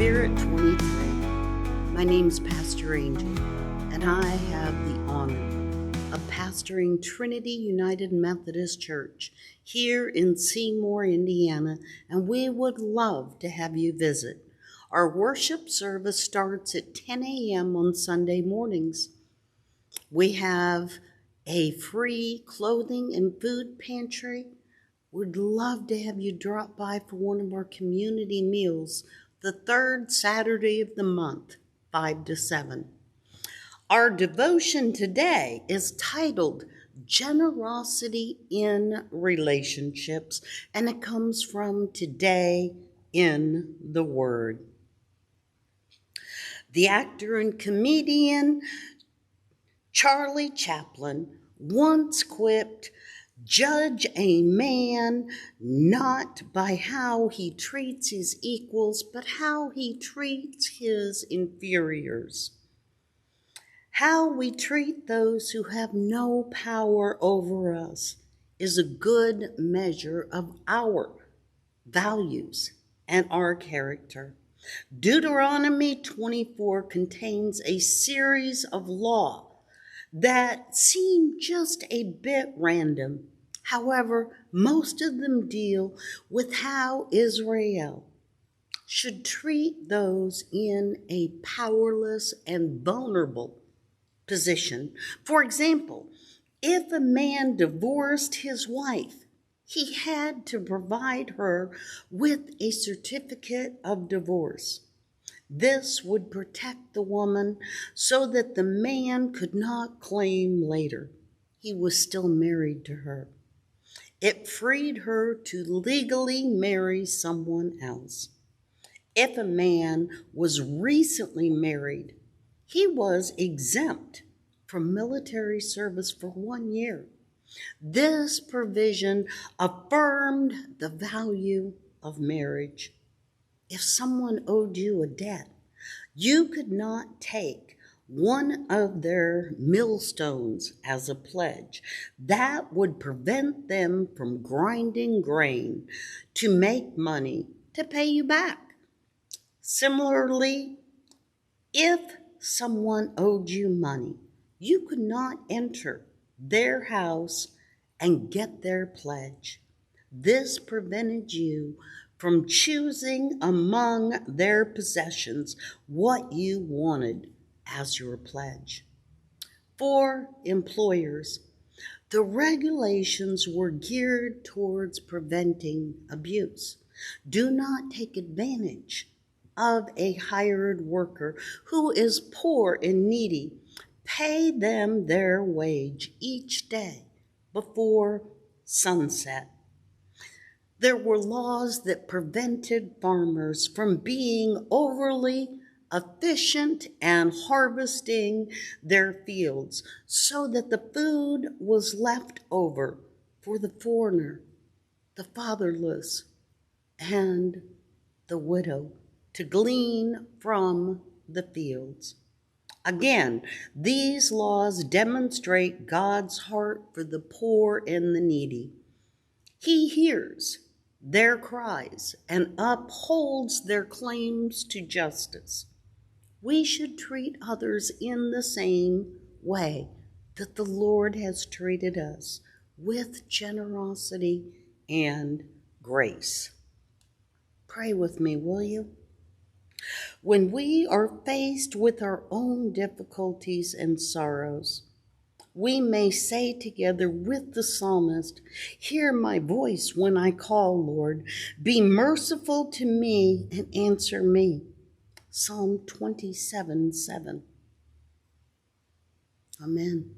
Spirit 23. My name's Pastor Angel, and I have the honor of pastoring Trinity United Methodist Church here in Seymour, Indiana, and we would love to have you visit. Our worship service starts at 10 a.m. on Sunday mornings. We have a free clothing and food pantry. We'd love to have you drop by for one of our community meals the third Saturday of the month, 5 to 7. Our devotion today is titled Generosity in Relationships, and it comes from Today in the Word. The actor and comedian Charlie Chaplin once quipped, "Judge a man not by how he treats his equals, but how he treats his inferiors." How we treat those who have no power over us is a good measure of our values and our character. Deuteronomy 24 contains a series of laws that seem just a bit random. However, most of them deal with how Israel should treat those in a powerless and vulnerable position. For example, if a man divorced his wife, he had to provide her with a certificate of divorce. This would protect the woman so that the man could not claim later he was still married to her. It freed her to legally marry someone else. If a man was recently married, he was exempt from military service for 1 year. This provision affirmed the value of marriage. If someone owed you a debt, you could not take one of their millstones as a pledge. That would prevent them from grinding grain to make money to pay you back. Similarly, if someone owed you money, you could not enter their house and get their pledge. This prevented you from choosing among their possessions what you wanted as your pledge. For employers, the regulations were geared towards preventing abuse. Do not take advantage of a hired worker who is poor and needy. Pay them their wage each day before sunset. There were laws that prevented farmers from being overly efficient and harvesting their fields so that the food was left over for the foreigner, the fatherless, and the widow to glean from the fields. Again, these laws demonstrate God's heart for the poor and the needy. He hears their cries and upholds their claims to justice. We should treat others in the same way that the Lord has treated us, with generosity and grace. Pray with me, will you? When we are faced with our own difficulties and sorrows, we may say together with the psalmist, "Hear my voice when I call, Lord. Be merciful to me and answer me." Psalm 27:7. Amen.